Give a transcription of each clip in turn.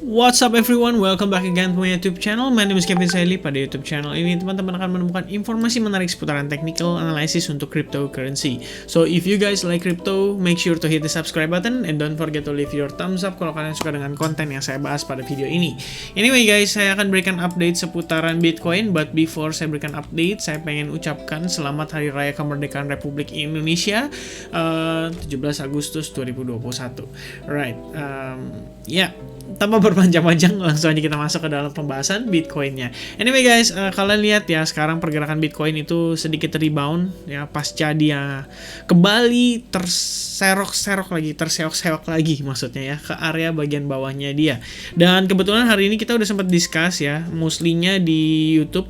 What's up everyone, welcome back again to my YouTube channel. My name is Kevin Saili. Pada YouTube channel ini teman-teman akan menemukan informasi menarik seputaran technical analysis untuk cryptocurrency. So if you guys like crypto, make sure to hit the subscribe button and don't forget to leave your thumbs up kalau kalian suka dengan konten yang saya bahas pada video ini. Anyway guys, saya akan berikan update seputaran Bitcoin, but before saya berikan update, saya pengen ucapkan selamat Hari Raya Kemerdekaan Republik Indonesia 17 Agustus 2021. Right, tanpa berpanjang-panjang langsung aja kita masuk ke dalam pembahasan Bitcoinnya. Anyway guys, kalian lihat ya sekarang pergerakan Bitcoin itu sedikit rebound ya pasca dia kembali terseok-seok lagi maksudnya ya ke area bagian bawahnya dia. Dan kebetulan hari ini kita udah sempat discuss ya, mostly-nya di YouTube,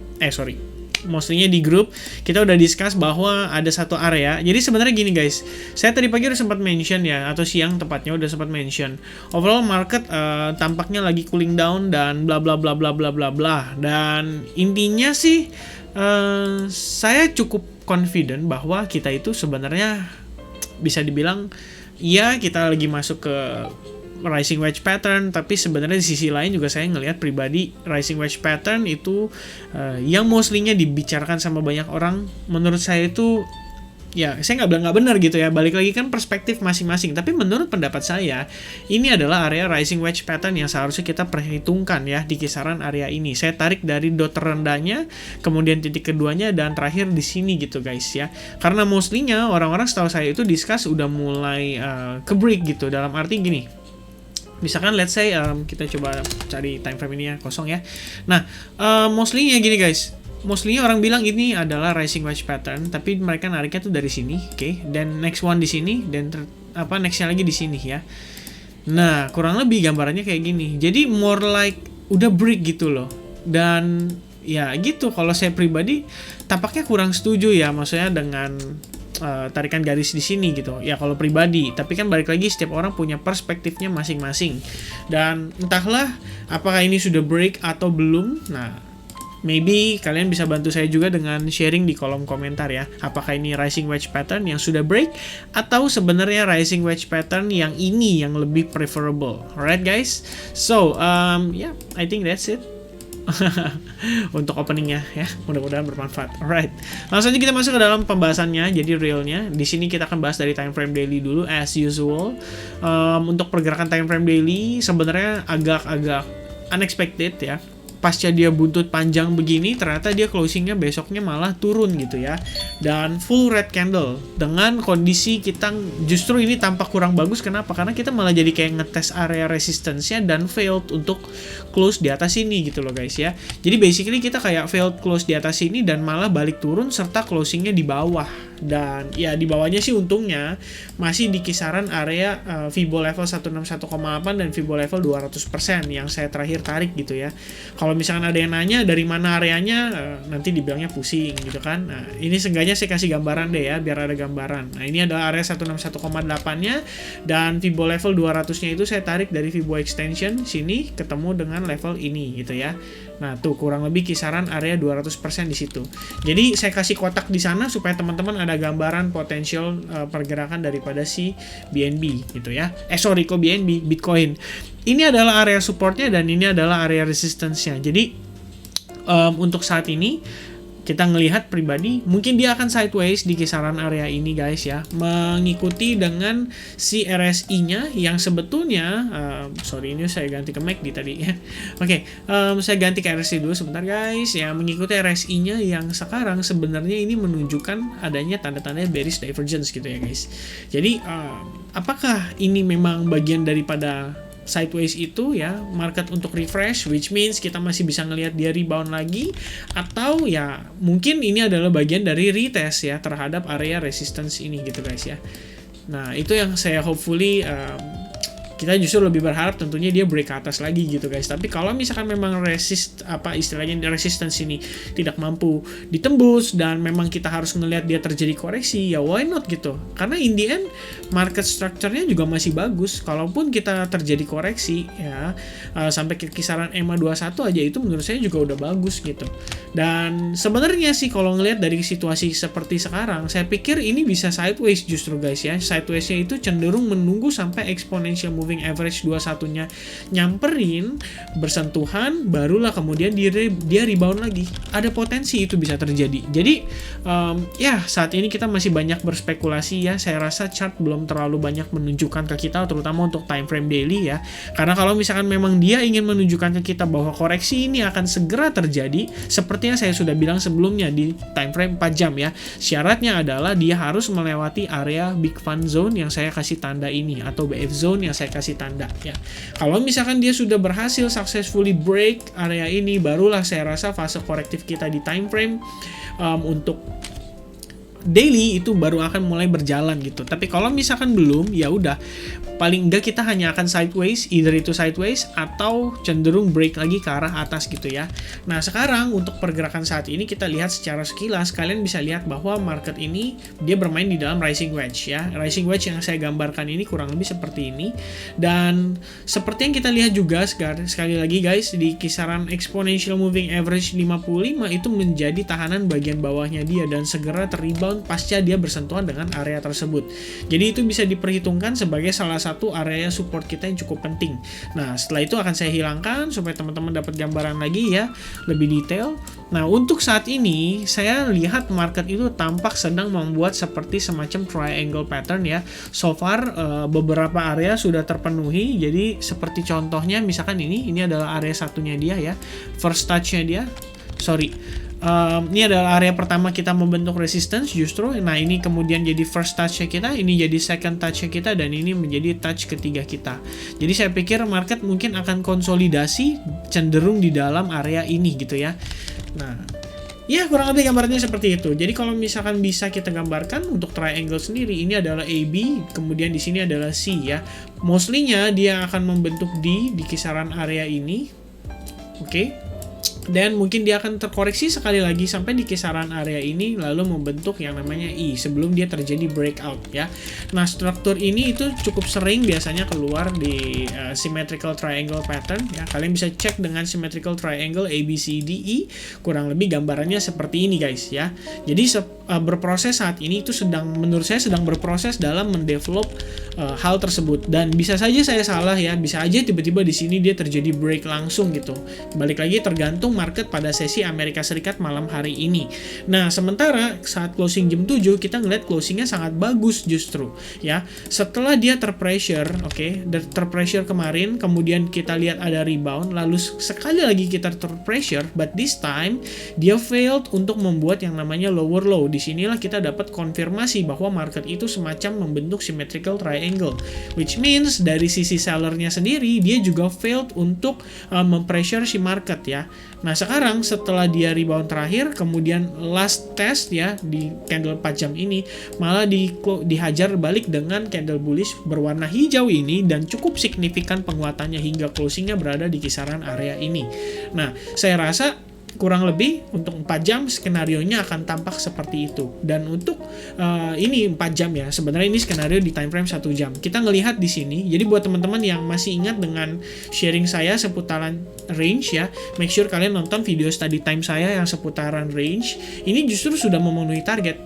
mostly-nya di grup kita udah discuss bahwa ada satu area. Jadi sebenarnya gini guys, saya tadi pagi udah sempat mention ya, atau siang tepatnya udah sempat mention overall market tampaknya lagi cooling down dan bla bla bla bla bla bla bla. Dan intinya sih saya cukup confident bahwa kita itu sebenarnya bisa dibilang ya kita lagi masuk ke rising wedge pattern, tapi sebenarnya di sisi lain juga saya ngelihat pribadi rising wedge pattern itu yang mostly-nya dibicarakan sama banyak orang, menurut saya itu ya saya nggak bilang nggak benar gitu ya, balik lagi kan perspektif masing-masing, tapi menurut pendapat saya ini adalah area rising wedge pattern yang seharusnya kita perhitungkan ya di kisaran area ini. Saya tarik dari dot terendahnya, kemudian titik keduanya, dan terakhir di sini gitu guys ya, karena mostly-nya orang-orang setahu saya itu discuss udah mulai ke break gitu, dalam arti gini. Misalkan let's say kita coba cari time frame ini ya, kosong ya. Nah, mostly-nya gini guys. Mostly-nya orang bilang ini adalah rising wedge pattern, tapi mereka nariknya tuh dari sini, oke. Dan next one di sini, dan nextnya lagi di sini ya. Nah, kurang lebih gambarannya kayak gini. Jadi more like udah break gitu loh. Dan ya gitu, kalau saya pribadi tampaknya kurang setuju ya, maksudnya dengan tarikan garis di sini gitu ya kalau pribadi. Tapi kan balik lagi setiap orang punya perspektifnya masing-masing, dan entahlah apakah ini sudah break atau belum. Nah, maybe kalian bisa bantu saya juga dengan sharing di kolom komentar ya, apakah ini rising wedge pattern yang sudah break atau sebenarnya rising wedge pattern yang ini yang lebih preferable. Alright guys, so I think that's it untuk openingnya ya, mudah-mudahan bermanfaat. Alright, langsung aja kita masuk ke dalam pembahasannya. Jadi realnya di sini kita akan bahas dari time frame daily dulu as usual. Untuk pergerakan time frame daily sebenarnya agak-agak unexpected ya. Pasca dia buntut panjang begini, ternyata dia closingnya besoknya malah turun gitu ya, dan full red candle dengan kondisi kita justru ini tampak kurang bagus. Kenapa? Karena kita malah jadi kayak ngetes area resistance-nya dan failed untuk close di atas ini gitu loh guys ya. Jadi basically kita kayak failed close di atas ini dan malah balik turun serta closingnya di bawah. Dan ya di bawahnya sih untungnya masih di kisaran area Fibo level 161,8 dan Fibo level 200% yang saya terakhir tarik gitu ya. Kalau misalkan ada yang nanya dari mana areanya, nanti dibilangnya pusing gitu kan. Nah, ini seenggaknya saya kasih gambaran deh ya, biar ada gambaran. Nah, ini adalah area 161,8-nya, dan Fibo level 200-nya itu saya tarik dari Fibo extension sini ketemu dengan level ini gitu ya. Nah, tuh kurang lebih kisaran area 200% di situ. Jadi saya kasih kotak di sana supaya teman-teman ada gambaran potensial pergerakan daripada si BNB gitu ya. Kok BNB? Bitcoin. Ini adalah area supportnya dan ini adalah area resistance-nya. Jadi untuk saat ini kita ngelihat pribadi mungkin dia akan sideways di kisaran area ini guys ya, mengikuti dengan si RSI-nya yang sebetulnya ini saya ganti ke MACD tadi ya. Oke, saya ganti ke RSI dulu sebentar guys ya, mengikuti RSI-nya yang sekarang sebenarnya ini menunjukkan adanya tanda-tanda bearish divergence gitu ya guys. Jadi apakah ini memang bagian daripada sideways itu ya, market untuk refresh, which means kita masih bisa ngelihat dia rebound lagi, atau ya mungkin ini adalah bagian dari retest ya terhadap area resistance ini gitu guys ya. Nah, itu yang saya hopefully kita justru lebih berharap tentunya dia break ke atas lagi gitu guys. Tapi kalau misalkan memang resistance ini tidak mampu ditembus dan memang kita harus ngelihat dia terjadi koreksi, ya why not gitu. Karena in the end market structure-nya juga masih bagus. Kalaupun kita terjadi koreksi ya sampai ke kisaran EMA 21 aja, itu menurut saya juga udah bagus gitu. Dan sebenarnya sih kalau ngelihat dari situasi seperti sekarang, saya pikir ini bisa sideways justru guys ya. Sideways-nya itu cenderung menunggu sampai exponential moving moving average 21-nya nyamperin, bersentuhan, barulah kemudian dia rebound lagi. Ada potensi itu bisa terjadi. Jadi ya saat ini kita masih banyak berspekulasi ya. Saya rasa chart belum terlalu banyak menunjukkan ke kita, terutama untuk time frame daily ya. Karena kalau misalkan memang dia ingin menunjukkan ke kita bahwa koreksi ini akan segera terjadi, seperti yang saya sudah bilang sebelumnya di time frame 4 jam ya. Syaratnya adalah dia harus melewati area big fun zone yang saya kasih tanda ini, atau BF zone yang saya kasih tanda ya. Kalau misalkan dia sudah berhasil successfully break area ini, barulah saya rasa fase korektif kita di time frame untuk daily itu baru akan mulai berjalan gitu. Tapi kalau misalkan belum, ya udah, paling enggak kita hanya akan sideways, either itu sideways atau cenderung break lagi ke arah atas gitu ya. Nah sekarang untuk pergerakan saat ini kita lihat secara sekilas, kalian bisa lihat bahwa market ini dia bermain di dalam rising wedge ya. Rising wedge yang saya gambarkan ini kurang lebih seperti ini, dan seperti yang kita lihat juga sekali lagi guys, di kisaran exponential moving average 55 itu menjadi tahanan bagian bawahnya dia, dan segera terrebound pasca dia bersentuhan dengan area tersebut. Jadi itu bisa diperhitungkan sebagai salah satu area support kita yang cukup penting. Nah setelah itu akan saya hilangkan supaya teman-teman dapat gambaran lagi ya, lebih detail. Nah untuk saat ini saya lihat market itu tampak sedang membuat seperti semacam triangle pattern ya. So far beberapa area sudah terpenuhi. Jadi seperti contohnya misalkan ini adalah area satunya dia ya, first touch-nya dia. Ini adalah area pertama kita membentuk resistance justru. Nah ini kemudian jadi first touch-nya kita, ini jadi second touch-nya kita, dan ini menjadi touch ketiga kita. Jadi saya pikir market mungkin akan konsolidasi cenderung di dalam area ini gitu ya. Nah ya kurang lebih gambarnya seperti itu. Jadi kalau misalkan bisa kita gambarkan untuk triangle sendiri, ini adalah AB, kemudian di sini adalah C ya. Mostly-nya dia akan membentuk D di kisaran area ini. Oke. Dan mungkin dia akan terkoreksi sekali lagi sampai di kisaran area ini, lalu membentuk yang namanya I sebelum dia terjadi breakout ya. Nah struktur ini itu cukup sering biasanya keluar di symmetrical triangle pattern ya. Kalian bisa cek dengan symmetrical triangle ABCDE, kurang lebih gambarannya seperti ini guys ya. Jadi berproses saat ini itu menurut saya sedang berproses dalam mendevelop hal tersebut, dan bisa saja saya salah ya, bisa aja tiba-tiba di sini dia terjadi break langsung gitu. Balik lagi tergantung market pada sesi Amerika Serikat malam hari ini. Nah sementara saat closing jam 7 kita ngeliat closingnya sangat bagus justru ya. Setelah dia terpressure, terpressure kemarin, kemudian kita lihat ada rebound, lalu sekali lagi kita terpressure, but this time dia failed untuk membuat yang namanya lower low. Disinilah kita dapat konfirmasi bahwa market itu semacam membentuk symmetrical triangle, which means dari sisi sellernya sendiri dia juga failed untuk mempressure si market ya. Nah sekarang setelah dia rebound terakhir, kemudian last test ya di candle 4 jam ini, malah dihajar balik dengan candle bullish berwarna hijau ini, dan cukup signifikan penguatannya hingga closingnya berada di kisaran area ini. Nah saya rasa kurang lebih untuk 4 jam skenarionya akan tampak seperti itu. Dan untuk ini 4 jam ya, sebenarnya ini skenario di time frame 1 jam. Kita ngelihat di sini. Jadi buat teman-teman yang masih ingat dengan sharing saya seputaran range ya, make sure kalian nonton video study time saya yang seputaran range. Ini justru sudah memenuhi target.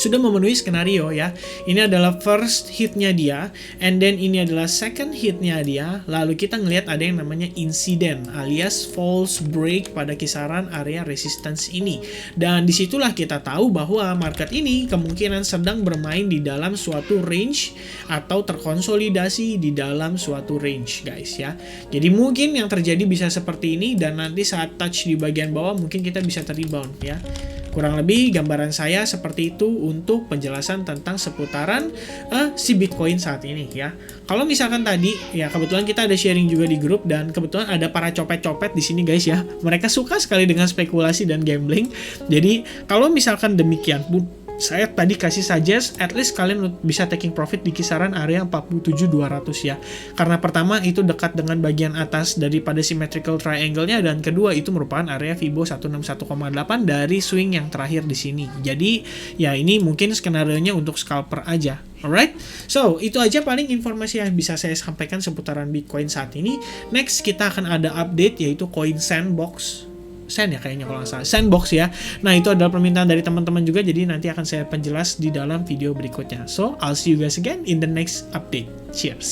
Sudah memenuhi skenario ya. Ini adalah first hitnya dia, and then ini adalah second hitnya dia. Lalu kita ngelihat ada yang namanya incident alias false break pada kisaran area resistance ini. Dan disitulah kita tahu bahwa market ini kemungkinan sedang bermain di dalam suatu range atau terkonsolidasi di dalam suatu range guys ya. Jadi mungkin yang terjadi bisa seperti ini, dan nanti saat touch di bagian bawah mungkin kita bisa terrebound ya. Kurang lebih gambaran saya seperti itu untuk penjelasan tentang seputaran si Bitcoin saat ini ya. Kalau misalkan tadi ya, kebetulan kita ada sharing juga di grup, dan kebetulan ada para copet-copet di sini guys ya. Mereka suka sekali dengan spekulasi dan gambling. Jadi kalau misalkan demikian pun, saya tadi kasih suggest at least kalian bisa taking profit di kisaran area 47.200 ya. Karena pertama itu dekat dengan bagian atas daripada symmetrical triangle-nya, dan kedua itu merupakan area Fibo 161,8 dari swing yang terakhir di sini. Jadi ya ini mungkin skenario-nya untuk scalper aja. Alright, so itu aja paling informasi yang bisa saya sampaikan seputaran Bitcoin saat ini. Next kita akan ada update yaitu Coin Sandbox. Sen ya kayaknya kalau nggak salah, Sandbox ya. Nah itu adalah permintaan dari teman-teman juga, jadi nanti akan saya penjelas di dalam video berikutnya. So I'll see you guys again in the next update. Cheers.